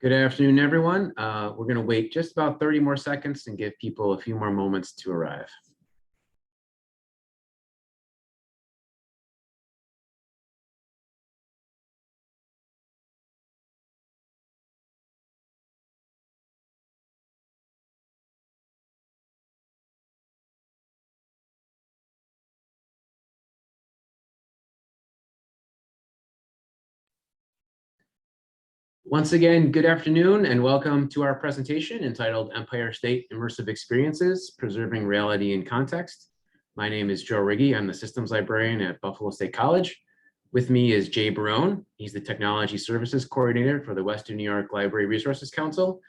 Good afternoon, everyone. We're going to wait just about 30 more seconds and give people a few more moments to arrive. Once again, good afternoon and welcome to our presentation entitled Empire State Immersive Experiences, Preserving Reality in Context. My name is Joe Riggie. I'm the Systems Librarian at Buffalo State College. With me is Jay Barone. He's the Technology Services Coordinator for the Western New York Library Resources Council.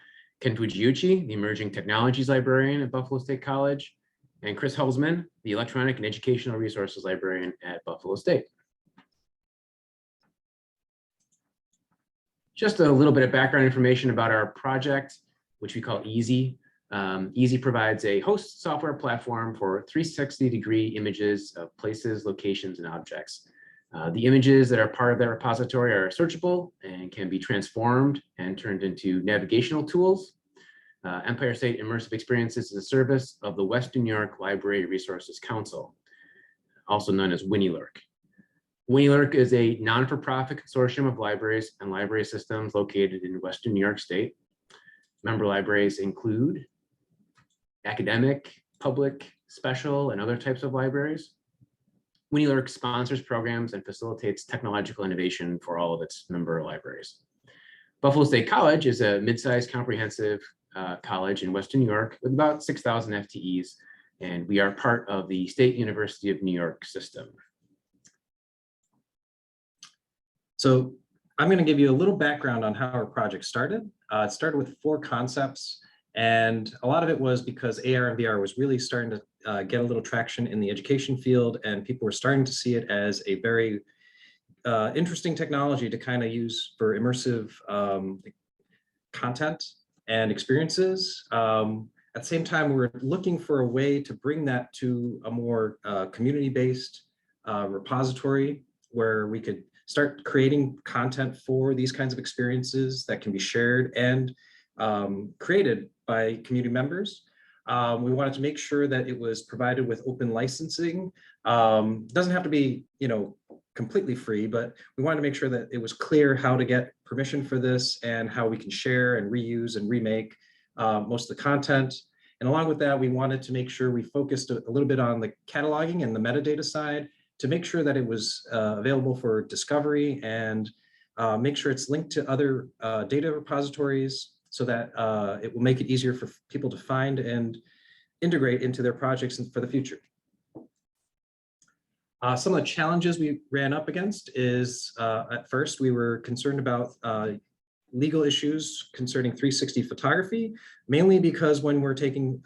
Ken Fujiuchi, the Emerging Technologies Librarian at Buffalo State College. And Chris Hulsman, the Electronic and Educational Resources Librarian at Buffalo State. Just a little bit of background information about our project, which we call ESIE. ESIE provides a host software platform for 360-degree images of places, locations, and objects. The images that are part of that repository are searchable and can be transformed and turned into navigational tools. Empire State Immersive Experiences is a service of the Western New York Library Resources Council, also known as WNYLRC. WNYLRC is a non-for-profit consortium of libraries and library systems located in Western New York State. Member libraries include academic, public, special, and other types of libraries. WNYLRC sponsors programs and facilitates technological innovation for all of its member libraries. Buffalo State College is a mid-sized comprehensive college in Western New York with about 6,000 FTEs, and we are part of the State University of New York system. So I'm going to give you a little background on how our project started. It started with 4 concepts, and a lot of it was because AR and VR was really starting to get a little traction in the education field, and people were starting to see it as a very interesting technology to kind of use for immersive content and experiences. At the same time, we were looking for a way to bring that to a more community-based repository where we could start creating content for these kinds of experiences that can be shared and created by community members. We wanted to make sure that it was provided with open licensing. It doesn't have to be, completely free, but we wanted to make sure that it was clear how to get permission for this and how we can share and reuse and remake most of the content. And along with that, we wanted to make sure we focused a little bit on the cataloging and the metadata side to make sure that it was available for discovery and make sure it's linked to other data repositories so that it will make it easier for people to find and integrate into their projects for the future. Some of the challenges we ran up against is at first we were concerned about legal issues concerning 360 photography, mainly because when we're taking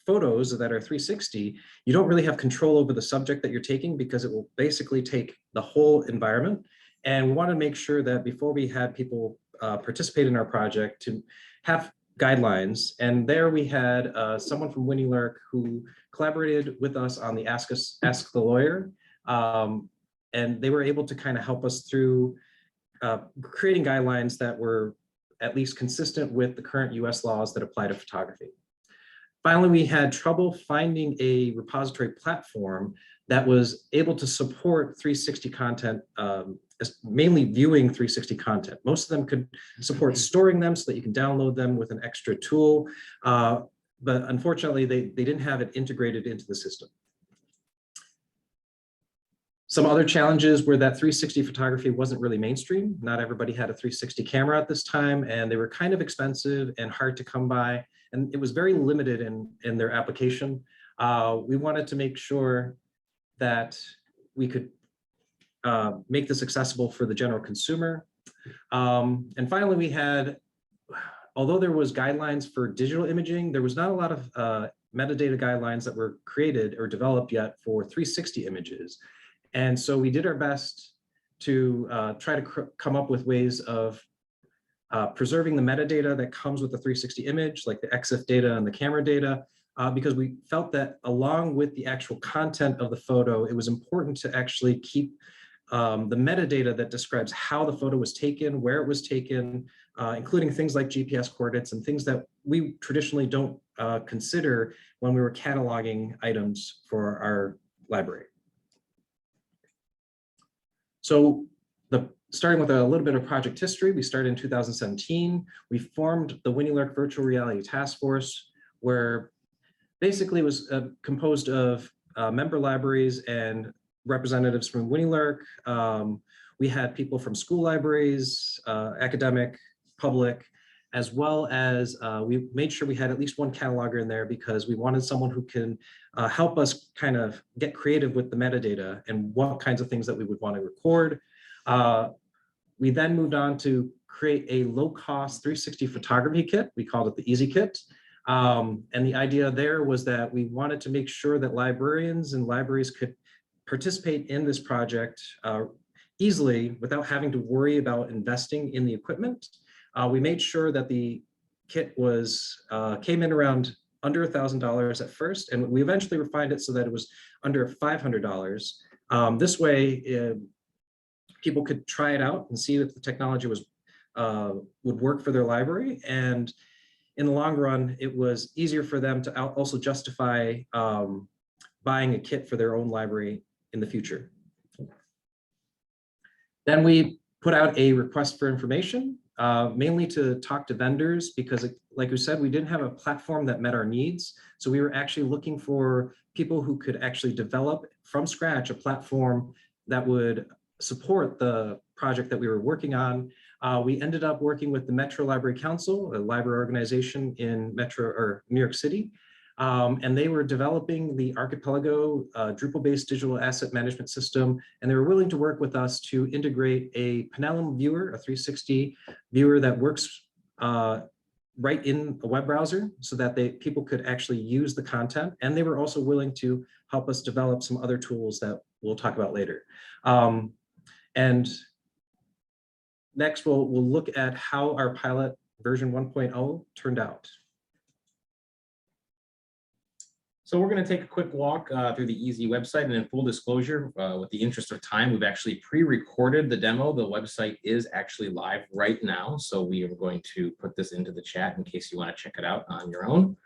photos that are 360, you don't really have control over the subject that you're taking because it will basically take the whole environment. And we want to make sure that before we had people participate in our project to have guidelines. And there we had someone from WNYLRC who collaborated with us on the Ask the Lawyer. And they were able to kind of help us through creating guidelines that were at least consistent with the current US laws that apply to photography. Finally, we had trouble finding a repository platform that was able to support 360 content, mainly viewing 360 content. Most of them could support storing them so that you can download them with an extra tool, but unfortunately, they didn't have it integrated into the system. Some other challenges were that 360 photography wasn't really mainstream. Not everybody had a 360 camera at this time, and they were kind of expensive and hard to come by. And it was very limited in their application. We wanted to make sure that we could make this accessible for the general consumer. And finally, we had, although there was guidelines for digital imaging, there was not a lot of metadata guidelines that were created or developed yet for 360 images. And so we did our best to try to come up with ways of preserving the metadata that comes with the 360 image, like the EXIF data and the camera data, because we felt that along with the actual content of the photo, it was important to actually keep the metadata that describes how the photo was taken, where it was taken, including things like GPS coordinates and things that we traditionally don't consider when we were cataloging items for our library. So starting with a little bit of project history, we started in 2017. We formed the WinnieLurk Virtual Reality Task Force, where basically it was composed of member libraries and representatives from WinnieLurk. We had people from school libraries, academic, public, as well as we made sure we had at least one cataloger in there because we wanted someone who can help us kind of get creative with the metadata and what kinds of things that we would want to record. We then moved on to create a low-cost 360 photography kit. We called it the ESIE kit. And the idea there was that we wanted to make sure that librarians and libraries could participate in this project easily without having to worry about investing in the equipment. We made sure that the kit came in around under $1,000 at first, and we eventually refined it so that it was under $500. This way, people could try it out and see if the technology would work for their library. And in the long run, it was easier for them to also justify buying a kit for their own library in the future. Then we put out a request for information, mainly to talk to vendors, because like we said, we didn't have a platform that met our needs. So we were actually looking for people who could actually develop from scratch a platform that would support the project that we were working on. We ended up working with the Metro Library Council, a library organization in New York City. And they were developing the Archipelago Drupal-based digital asset management system. And they were willing to work with us to integrate a Penellum viewer, a 360 viewer that works right in a web browser so that people could actually use the content. And they were also willing to help us develop some other tools that we'll talk about later. And next, we'll look at how our pilot version 1.0 turned out. So we're going to take a quick walk through the ESIE website, and in full disclosure, with the interest of time, we've actually pre-recorded the demo. The website is actually live right now, so we are going to put this into the chat in case you want to check it out on your own.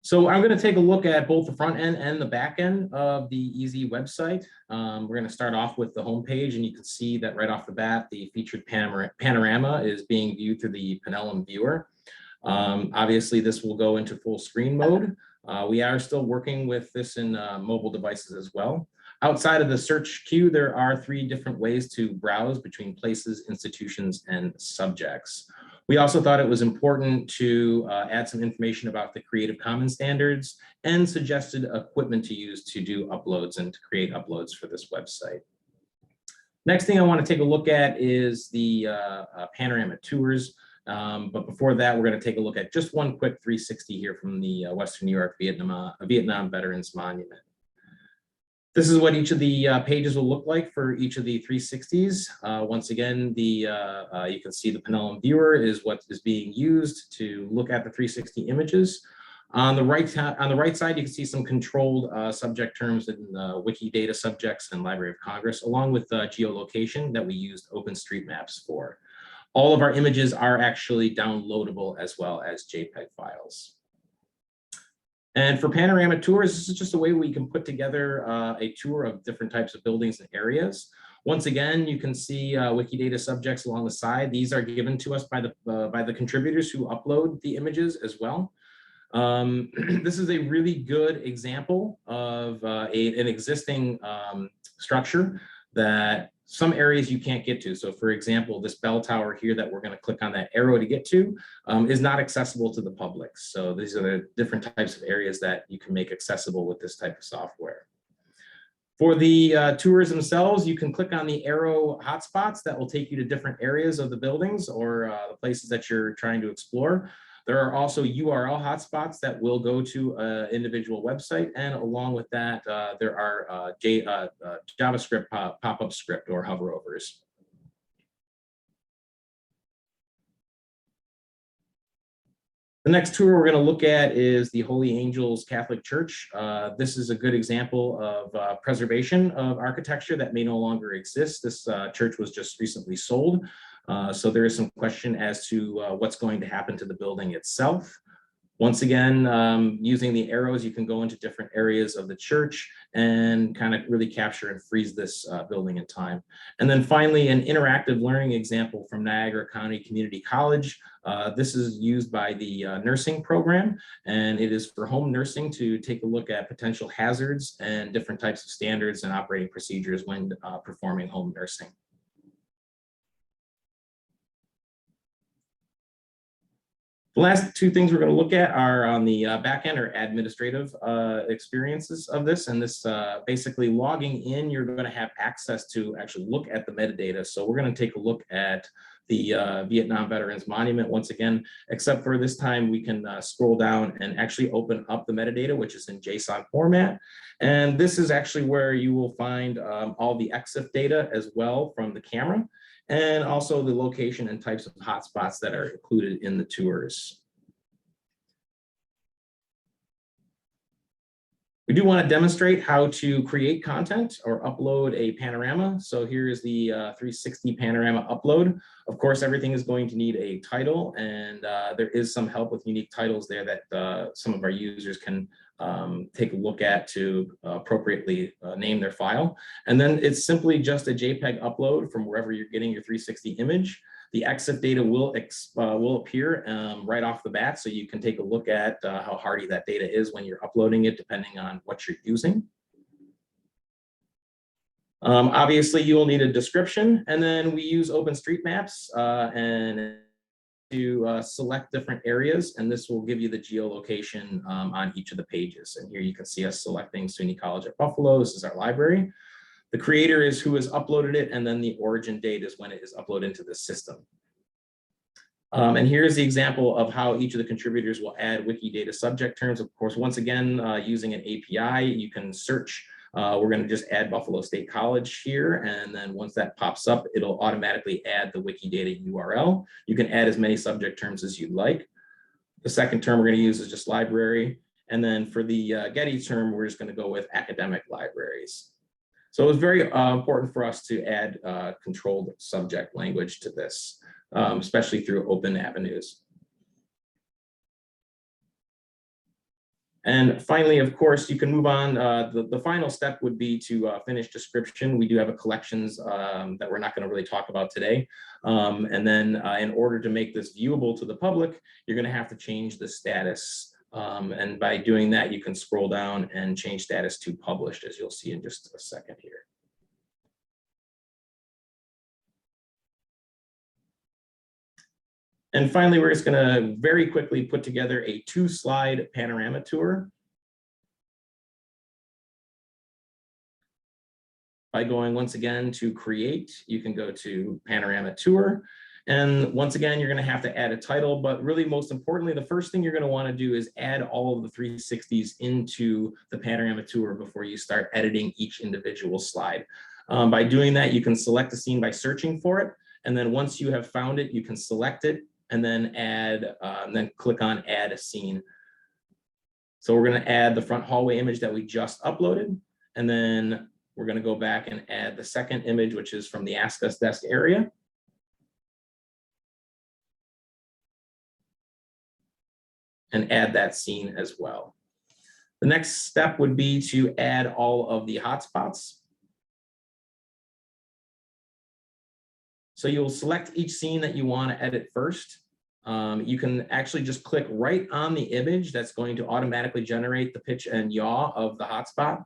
So I'm going to take a look at both the front end and the back end of the ESIE website. We're going to start off with the homepage, and you can see that right off the bat, the featured panorama is being viewed through the Penellum viewer. Obviously, this will go into full screen mode. We are still working with this in mobile devices as well. Outside of the search queue, there are 3 different ways to browse between places, institutions, and subjects. We also thought it was important to add some information about the Creative Commons standards and suggested equipment to use to do uploads and to create uploads for this website. Next thing I want to take a look at is the panorama tours. But before that, we're going to take a look at just one quick 360 here from the Western New York Vietnam Veterans Monument. This is what each of the pages will look like for each of the 360s. Once again, you can see the Penellum viewer is what is being used to look at the 360 images. On the right side, you can see some controlled subject terms in Wikidata subjects and Library of Congress, along with geolocation that we used OpenStreetMaps for. All of our images are actually downloadable as well as JPEG files. And for panorama tours, this is just a way we can put together a tour of different types of buildings and areas. Once again, you can see Wikidata subjects along the side. These are given to us by the contributors who upload the images as well. This is a really good example of an existing structure that some areas you can't get to. So for example, this bell tower here that we're going to click on that arrow to get to is not accessible to the public. So these are the different types of areas that you can make accessible with this type of software. For the tours themselves, you can click on the arrow hotspots that will take you to different areas of the buildings or the places that you're trying to explore. There are also URL hotspots that will go to an individual website, and along with that, there are JavaScript pop-up script or hoverovers. The next tour we're going to look at is the Holy Angels Catholic Church. This is a good example of preservation of architecture that may no longer exist. This church was just recently sold. So there is some question as to what's going to happen to the building itself. Once again, using the arrows, you can go into different areas of the church and kind of really capture and freeze this building in time. And then finally, an interactive learning example from Niagara County Community College. This is used by the nursing program, and it is for home nursing to take a look at potential hazards and different types of standards and operating procedures when performing home nursing. The last two things we're going to look at are on the back end or administrative experiences of this. And this basically logging in, you're going to have access to actually look at the metadata. So we're going to take a look at the Vietnam Veterans Monument once again, except for this time we can scroll down and actually open up the metadata, which is in JSON format. And this is actually where you will find all the EXIF data as well from the camera, and also the location and types of hotspots that are included in the tours. We do want to demonstrate how to create content or upload a panorama. So here is the 360 panorama upload. Of course, everything is going to need a title, and there is some help with unique titles there that some of our users can take a look at to appropriately name their file. And then it's simply just a JPEG upload from wherever you're getting your 360 image. The EXIF data will appear right off the bat, so you can take a look at how hardy that data is when you're uploading it, depending on what you're using. Obviously, you will need a description, and then we use OpenStreetMaps and to select different areas, and this will give you the geolocation on each of the pages. And here you can see us selecting SUNY College at Buffalo. This is our library. The creator is who has uploaded it, and then the origin date is when it is uploaded into the system. And here's the example of how each of the contributors will add Wikidata subject terms. Of course, once again, using an API, you can search. We're going to just add Buffalo State College here, and then once that pops up, it'll automatically add the Wikidata URL. You can add as many subject terms as you'd like. The second term we're going to use is just library, and then for the Getty term, we're just going to go with academic libraries. So it was very important for us to add controlled subject language to this, especially through open avenues. And finally, of course, you can move on. The final step would be to finish description. We do have a collections that we're not going to really talk about today. And then in order to make this viewable to the public, you're going to have to change the status. And by doing that, you can scroll down and change status to published, as you'll see in just a second here. And finally, we're just going to very quickly put together a 2-slide panorama tour. By going once again to create, you can go to panorama tour. And once again, you're going to have to add a title, but really most importantly, the first thing you're going to want to do is add all of the 360s into the panorama tour before you start editing each individual slide. By doing that, you can select a scene by searching for it. And then once you have found it, you can select it and then then click on add a scene. So we're going to add the front hallway image that we just uploaded. And then we're going to go back and add the second image, which is from the Ask Us Desk area. And add that scene as well. The next step would be to add all of the hotspots. So you'll select each scene that you want to edit first. You can actually just click right on the image that's going to automatically generate the pitch and yaw of the hotspot.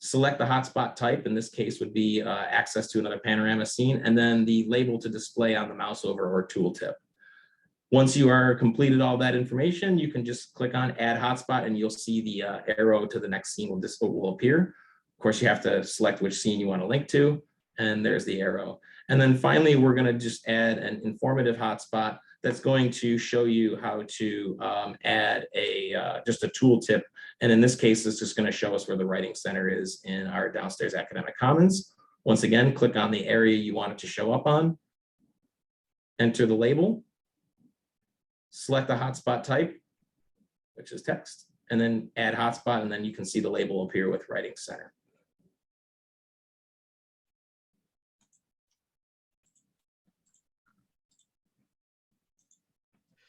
Select the hotspot type, in this case would be access to another panorama scene, and then the label to display on the mouse over or tooltip. Once you are completed all that information, you can just click on add hotspot and you'll see the arrow to the next scene will appear. Of course, you have to select which scene you want to link to, and there's the arrow. And then finally, we're going to just add an informative hotspot that's going to show you how to add just a tooltip. And in this case, it's just going to show us where the writing center is in our downstairs academic commons. Once again, click on the area you want it to show up on, enter the label, select the hotspot type, which is text, and then add hotspot, and then you can see the label appear with Writing Center.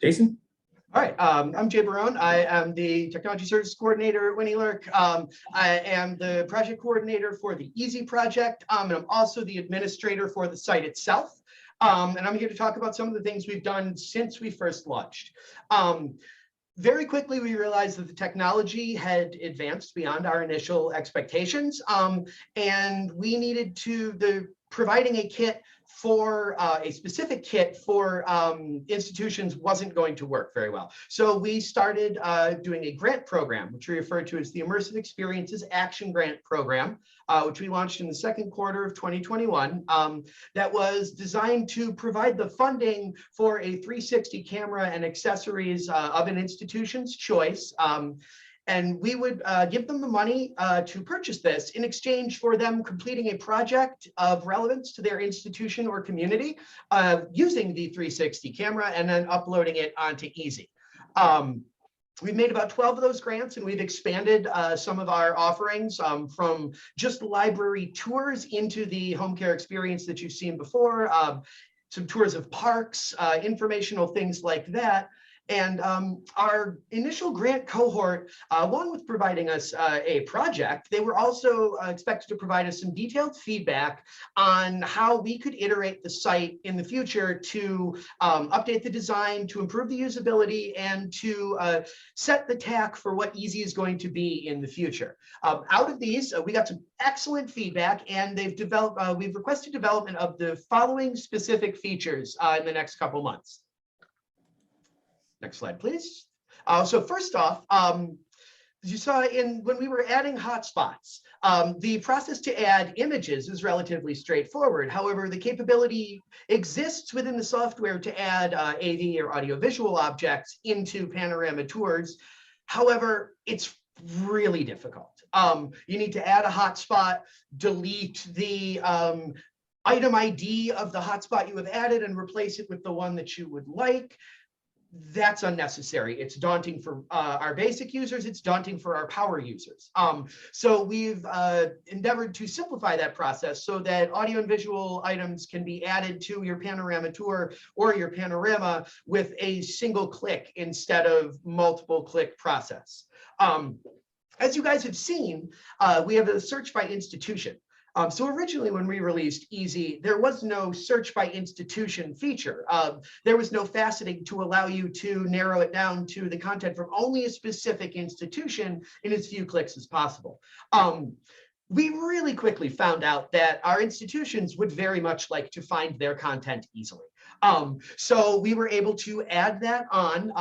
Jason? All right, I'm Jay Barone. I am the Technology Services Coordinator at Winnie Lurk. I am the project coordinator for the ESIE project, and I'm also the administrator for the site itself. And I'm here to talk about some of the things we've done since we first launched. Very quickly, we realized that the technology had advanced beyond our initial expectations, and we needed to, providing a kit for a specific kit for institutions wasn't going to work very well. So we started doing a grant program, which we refer to as the Immersive Experiences Action Grant Program, which we launched in the second quarter of 2021, that was designed to provide the funding for a 360 camera and accessories of an institution's choice. And we would give them the money to purchase this in exchange for them completing a project of relevance to their institution or community using the 360 camera and then uploading it onto ESIE. We've made about 12 of those grants, and we've expanded some of our offerings from just library tours into the home care experience that you've seen before, some tours of parks, informational things like that. And our initial grant cohort, along with providing us a project, they were also expected to provide us some detailed feedback on how we could iterate the site in the future to update the design, to improve the usability, and to set the tack for what ESIE is going to be in the future. Out of these, we got some excellent feedback, and they've developed. We've requested development of the following specific features in the next couple months. Next slide, please. So first off, as you saw when we were adding hotspots, the process to add images is relatively straightforward. However, the capability exists within the software to add AV or audiovisual objects into panorama tours. However, it's really difficult. You need to add a hotspot, delete the item ID of the hotspot you have added, and replace it with the one that you would like. That's unnecessary. It's daunting for our basic users. It's daunting for our power users. So we've endeavored to simplify that process so that audio and visual items can be added to your panorama tour or your panorama with a single click instead of multiple click process. As you guys have seen, we have a search by institution. So originally when we released ESIE, there was no search by institution feature. There was no faceting to allow you to narrow it down to the content from only a specific institution in as few clicks as possible. We really quickly found out that our institutions would very much like to find their content easily. So we were able to add that on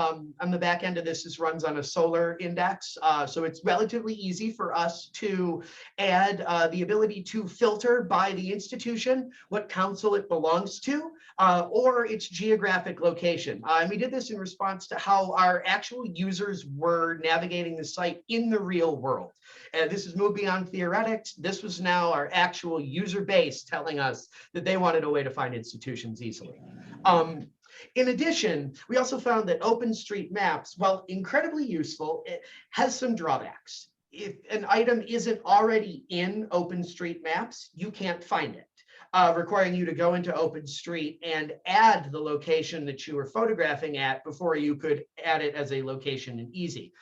the back end of this. This runs on a Solar index. So it's relatively easy for us to add the ability to filter by the institution, what council it belongs to, or its geographic location. And we did this in response to how our actual users were navigating the site in the real world. And this has moved beyond theoretics. This was now our actual user base telling us that they wanted a way to find institutions easily. In addition, we also found that OpenStreetMaps, while incredibly useful, it has some drawbacks. If an item isn't already in OpenStreetMaps, you can't find it, requiring you to go into OpenStreet and add the location that you were photographing at before you could add it as a location in ESIE.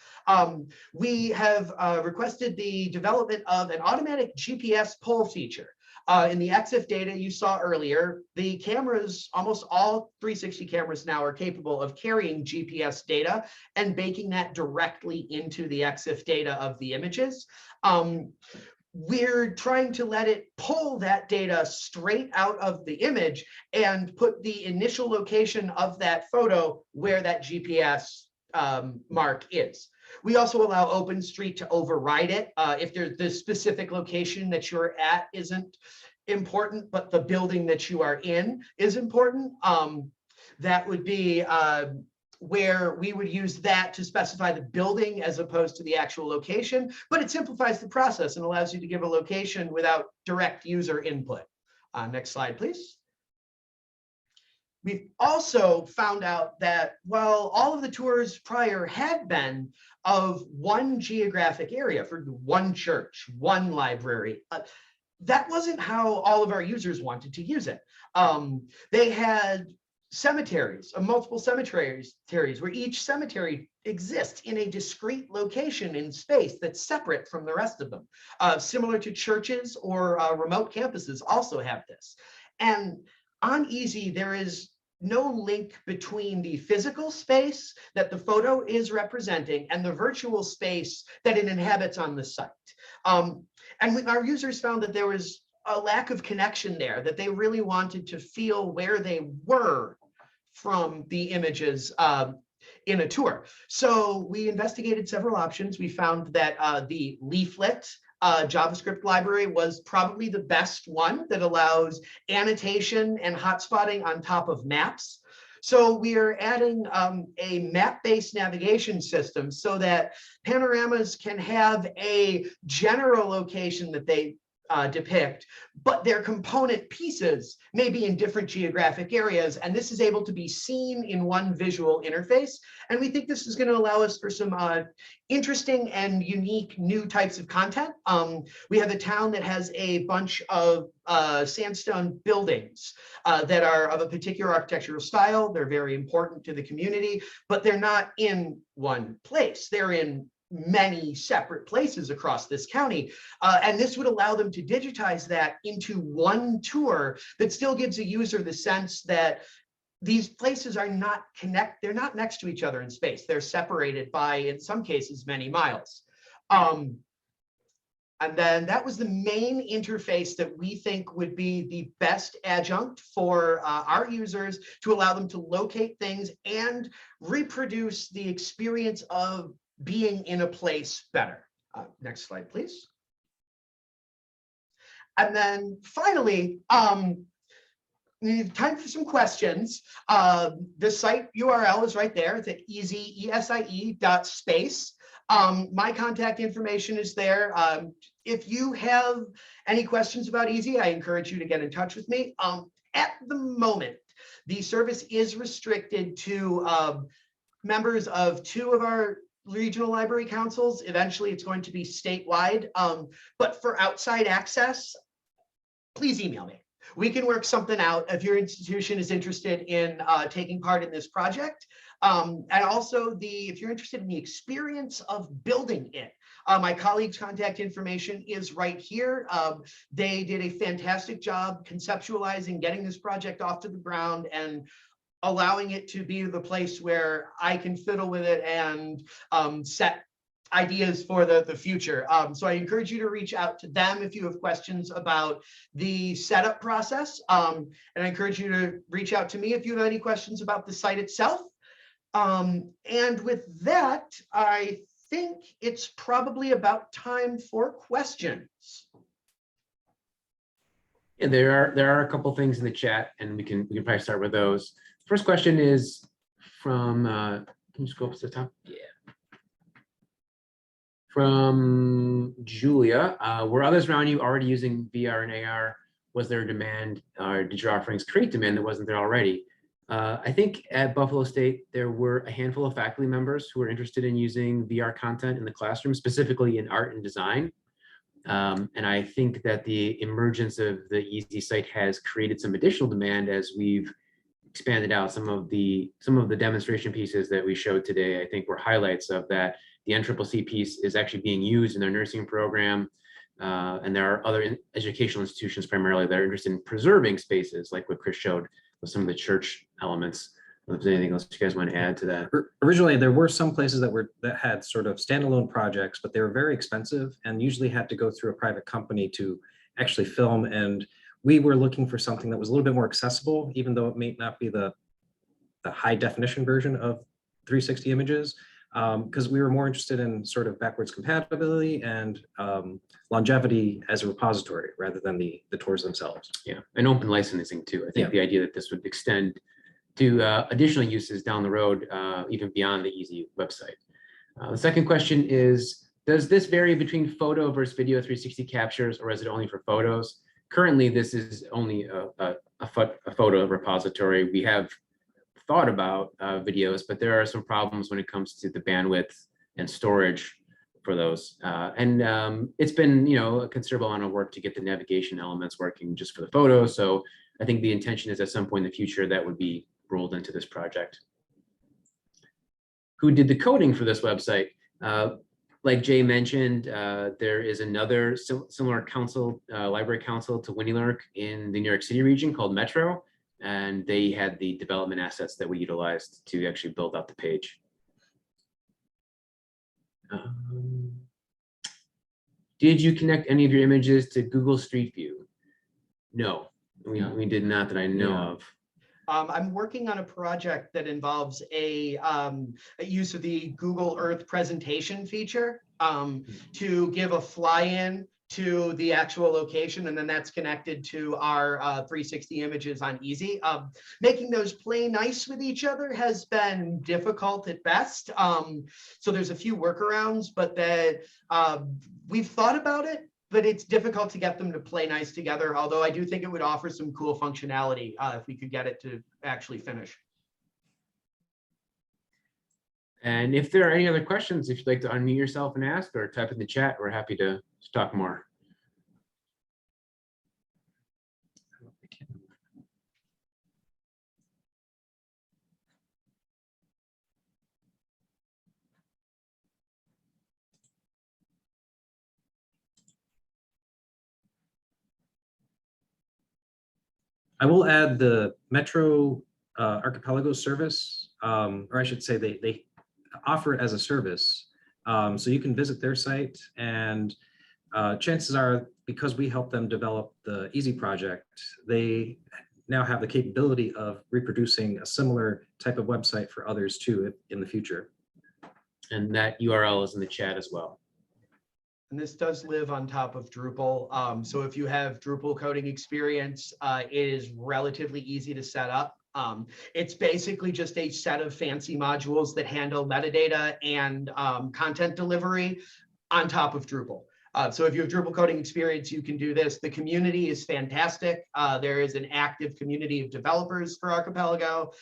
We have requested the development of an automatic GPS poll feature. In the EXIF data you saw earlier, the cameras, almost all 360 cameras now are capable of carrying GPS data and baking that directly into the EXIF data of the images. We're trying to let it pull that data straight out of the image and put the initial location of that photo where that GPS mark is. We also allow OpenStreet to override it if there's the specific location that you're at isn't important, but the building that you are in is important. That would be where we would use that to specify the building as opposed to the actual location, but it simplifies the process and allows you to give a location without direct user input. Next slide, please. We've also found out that while all of the tours prior had been of one geographic area for one church, one library, that wasn't how all of our users wanted to use it. They had cemeteries, multiple cemeteries, where each cemetery exists in a discrete location in space that's separate from the rest of them. Similar to churches or remote campuses also have this. And on EASY, there is no link between the physical space that the photo is representing and the virtual space that it inhabits on the site. And our users found that there was a lack of connection there, that they really wanted to feel where they were from the images in a tour. So we investigated several options. We found that the leaflet JavaScript library was probably the best one that allows annotation and hotspotting on top of maps. So we are adding a map-based navigation system so that panoramas can have a general location that they depict, but their component pieces may be in different geographic areas, and this is able to be seen in one visual interface. And we think this is going to allow us for some interesting and unique new types of content. We have a town that has a bunch of sandstone buildings that are of a particular architectural style. They're very important to the community, but they're not in one place. They're in many separate places across this county. And this would allow them to digitize that into one tour that still gives a user the sense that these places are not they're not next to each other in space. They're separated by, in some cases, many miles. And then that was the main interface that we think would be the best adjunct for our users to allow them to locate things and reproduce the experience of being in a place better. Next slide, please. And then finally, we have time for some questions. The site URL is right there. It's at ESIE.space. My contact information is there. If you have any questions about EASY, I encourage you to get in touch with me. At the moment, the service is restricted to members of 2 of our regional library councils. Eventually, it's going to be statewide. But for outside access, please email me. We can work something out if your institution is interested in taking part in this project. And also, if you're interested in the experience of building it, my colleague's contact information is right here. They did a fantastic job conceptualizing, getting this project off to the ground, and allowing it to be the place where I can fiddle with it and set ideas for the future. So I encourage you to reach out to them if you have questions about the setup process. And I encourage you to reach out to me if you have any questions about the site itself. And with that, I think it's probably about time for questions. Yeah, there are a couple things in the chat, and we can probably start with those. First question is from, can you just go up to the top? Yeah. From Julia, were others around you already using VR and AR? Was there a demand, or did your offerings create demand that wasn't there already? I think at Buffalo State, there were a handful of faculty members who were interested in using VR content in the classroom, specifically in art and design. And I think that the emergence of the EASY site has created some additional demand as we've expanded out. Some of the demonstration pieces that we showed today, I think, were highlights of that. The NCCC piece is actually being used in their nursing program. And there are other educational institutions primarily that are interested in preserving spaces, like what Chris showed with some of the church elements. If there's anything else you guys want to add to that. Originally, there were some places that had sort of standalone projects, but they were very expensive and usually had to go through a private company to actually film. And we were looking for something that was a little bit more accessible, even though it may not be the high definition version of 360 images, because we were more interested in sort of backwards compatibility and longevity as a repository rather than the tours themselves. Yeah, and open licensing too. I think the idea that this would extend to additional uses down the road, even beyond the EASY website. The second question is, does this vary between photo versus video 360 captures, or is it only for photos? Currently, this is only a a photo repository. We have thought about videos, but there are some problems when it comes to the bandwidth and storage for those. It's been, a considerable amount of work to get the navigation elements working just for the photo. So I think the intention is at some point in the future that would be rolled into this project. Who did the coding for this website? Like Jay mentioned, there is another similar council, library council to WinnyLurk in the New York City region called Metro, and they had the development assets that we utilized to actually build out the page. Did you connect any of your images to Google Street View? No, we did not that I know of. I'm working on a project that involves a use of the Google Earth presentation feature to give a fly-in to the actual location, and then that's connected to our 360 images on ESIE. Making those play nice with each other has been difficult at best. So there's a few workarounds, but we've thought about it, but it's difficult to get them to play nice together. Although I do think it would offer some cool functionality if we could get it to actually finish. And if there are any other questions, if you'd like to unmute yourself and ask or type in the chat, we're happy to talk more. I will add the Metro Archipelago service, or I should say they offer it as a service. So you can visit their site, and chances are, because we help them develop the ESIE project, they now have the capability of reproducing a similar type of website for others too in the future. And that URL is in the chat as well. And this does live on top of Drupal. So if you have Drupal coding experience, it is relatively easy to set up. It's basically just a set of fancy modules that handle metadata and content delivery on top of Drupal. So if you have Drupal coding experience, you can do this. The community is fantastic. There is an active community of developers for Archipelago.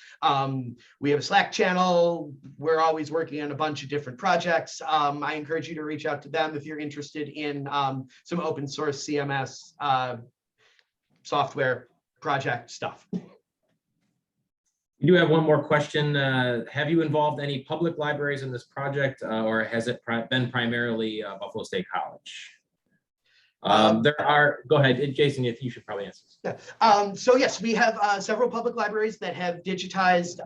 We have a Slack channel. We're always working on a bunch of different projects. I encourage you to reach out to them if you're interested in some open source CMS software project stuff. We do have one more question. Have you involved any public libraries in this project, or has it been primarily Buffalo State College? Go ahead, Jason, if you should probably answer this. Yeah. So yes, we have several public libraries that have digitized.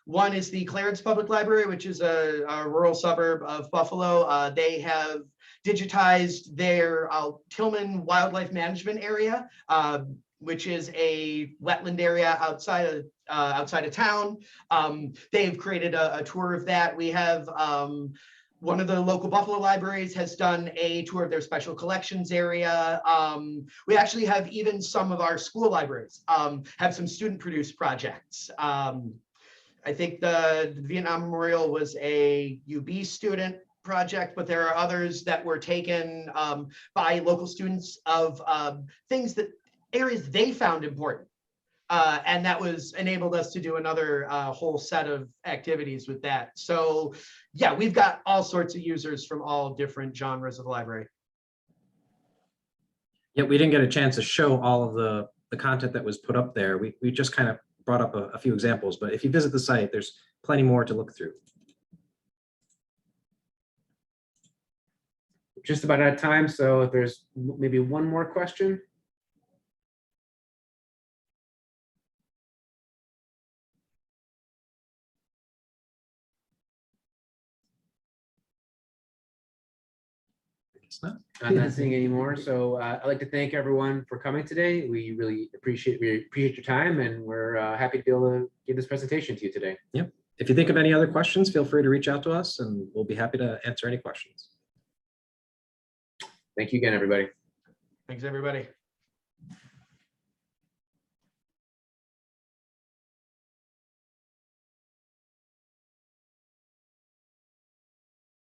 One is the Clarence Public Library, which is a rural suburb of Buffalo. They have digitized their Tillman Wildlife Management Area, which is a wetland area outside of town. They've created a tour of that. We have one of the local Buffalo libraries has done a tour of their special collections area. We actually have even some of our school libraries have some student-produced projects. I think the Vietnam Memorial was a UB student project, but there are others that were taken by local students of areas they found important. And that was enabled us to do another whole set of activities with that. So yeah, we've got all sorts of users from all different genres of the library. Yeah, we didn't get a chance to show all of the content that was put up there. We just kind of brought up a few examples, but if you visit the site, there's plenty more to look through. Just about out of time, so if there's maybe one more question. I'm not seeing any more, so I'd like to thank everyone for coming today. We really appreciate your time, and we're happy to be able to give this presentation to you today. Yep. If you think of any other questions, feel free to reach out to us, and we'll be happy to answer any questions. Thank you again, everybody. Thanks, everybody.